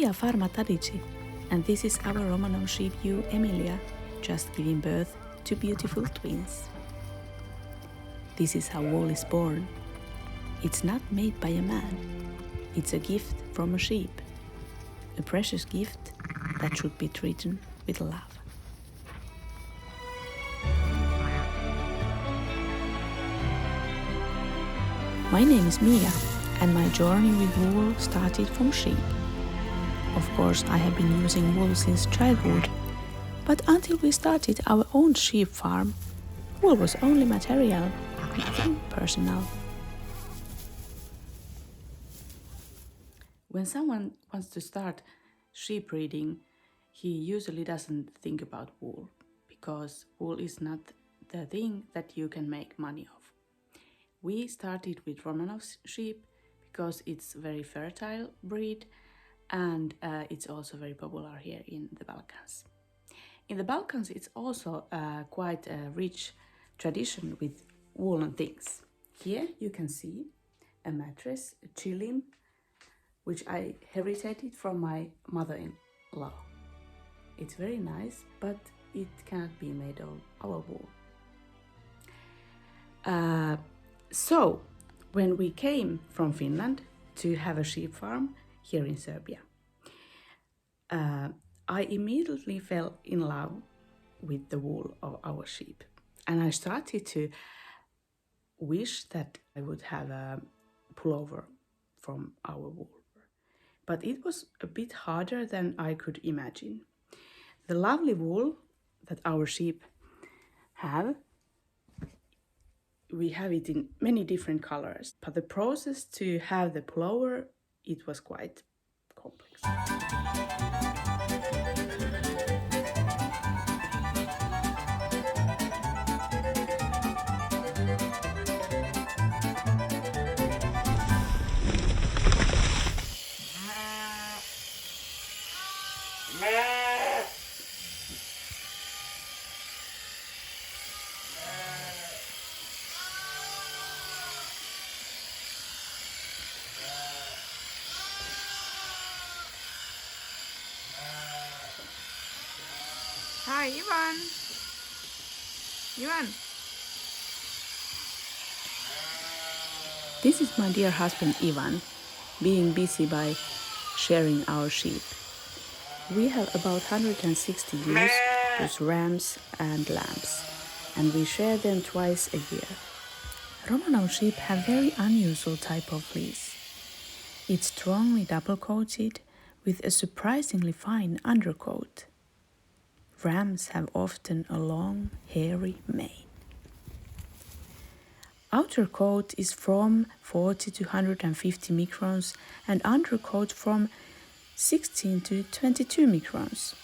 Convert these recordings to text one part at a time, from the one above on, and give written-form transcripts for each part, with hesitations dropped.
are Farma Tadici, and this is our Romanov sheep ewe Emilia, just giving birth to beautiful twins. This is how wool is born. It's not made by a man. It's a gift from a sheep. A precious gift that should be treated with love. My name is Mia, and my journey with wool started from sheep. Of course, I have been using wool since childhood, but until we started our own sheep farm, wool was only material, nothing personal. When someone wants to start sheep breeding, he usually doesn't think about wool, because wool is not the thing that you can make money of. We started with Romanov sheep because it's a very fertile breed and it's also very popular here in the Balkans. In the Balkans, it's also quite a rich tradition with woolen things. Here you can see a mattress, a chilim, which I inherited from my mother-in-law. It's very nice, but it cannot be made of our wool. So, when we came from Finland to have a sheep farm here in Serbia, I immediately fell in love with the wool of our sheep. And I started to wish that I would have a pullover from our wool. But it was a bit harder than I could imagine. The lovely wool that our sheep have, we have it in many different colors, but the process to have the pullover, it was quite complex. Hi, Ivan. Ivan. This is my dear husband Ivan, being busy by shearing our sheep. We have about 160 ewes, plus rams and lambs, and we shear them twice a year. Romanov sheep have very unusual type of fleece. It's strongly double-coated with a surprisingly fine undercoat. Rams have often a long, hairy mane. Outer coat is from 40 to 150 microns and undercoat from 16 to 22 microns.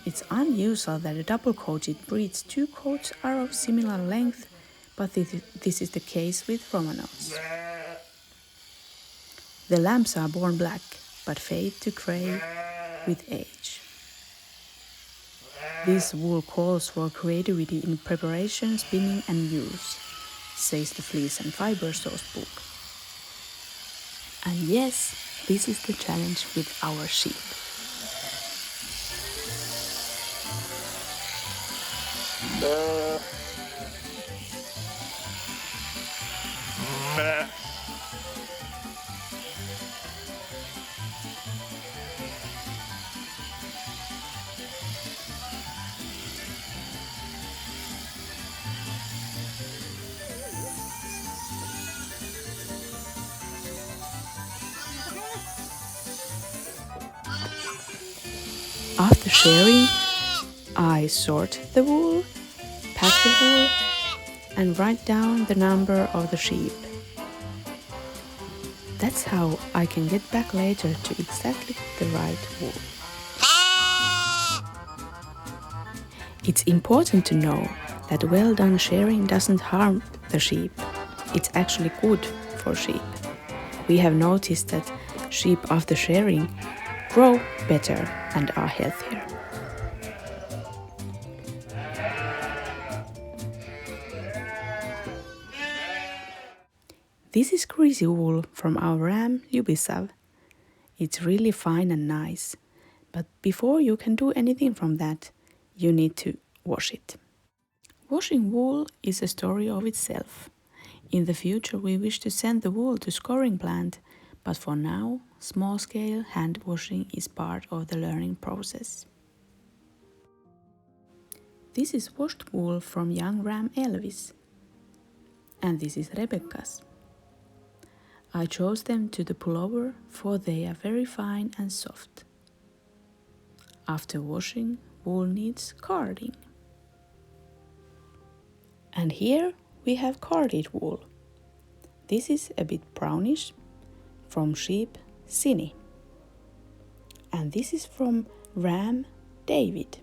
It's unusual that a double-coated breed's two coats are of similar length, but this is the case with Romanovs. The lambs are born black, but fade to grey with age. This wool calls for creativity in preparation, spinning and use, says the Fleece and Fiber Source book. And yes, this is the challenge with our sheep. After shearing, I sort the wool, pack the wool, and write down the number of the sheep. That's how I can get back later to exactly the right wool. It's important to know that well done shearing doesn't harm the sheep. It's actually good for sheep. We have noticed that sheep after shearing grow better and are healthier. This is greasy wool from our ram Lyubisav. It's really fine and nice, but before you can do anything from that, you need to wash it. Washing wool is a story of itself. In the future, we wish to send the wool to scouring plant, but for now, small-scale hand washing is part of the learning process. This is washed wool from young ram Elvis, and this is Rebecca's. I chose them to the pullover for they are very fine and soft. After washing, wool needs carding. And here we have carded wool. This is a bit brownish, from sheep Sini. And this is from ram David.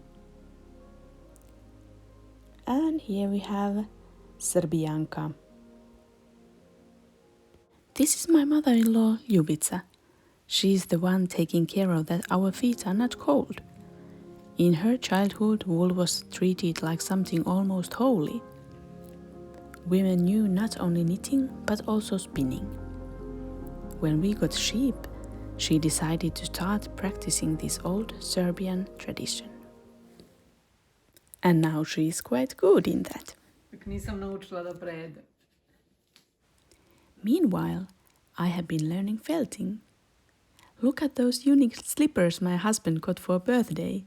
And here we have Serbianka. This is my mother-in-law Ljubica. She is the one taking care of that our feet are not cold. In her childhood, wool was treated like something almost holy. Women knew not only knitting but also spinning. When we got sheep, she decided to start practicing this old Serbian tradition. And now she is quite good in that. Nisam naučila da prede. Meanwhile, I have been learning felting. Look at those unique slippers my husband got for a birthday.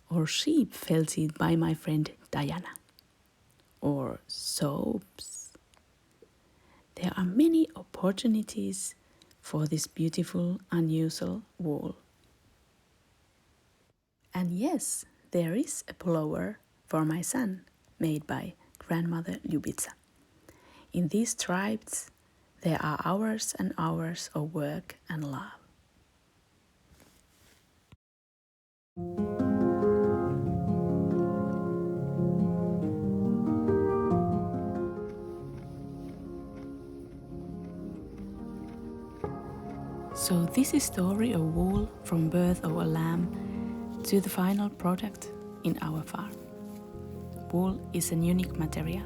Or sheep felted by my friend Diana. Or soaps. There are many opportunities for this beautiful, unusual wool. And yes, there is a pullover for my son, made by grandmother Ljubica. In these tribes, there are hours and hours of work and love. So this is story of wool from birth of a lamb to the final product in our farm. Wool is a unique material.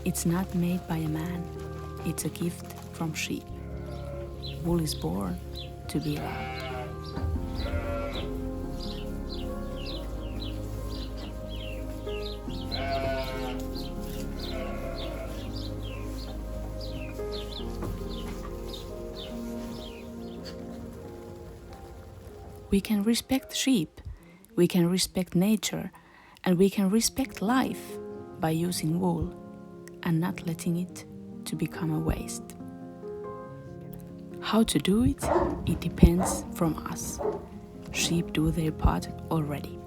It's not made by a man, it's a gift from sheep. Wool is born to be loved. We can respect sheep, we can respect nature, and we can respect life by using wool and not letting it to become a waste. How to do it? It depends from us. Sheep do their part already.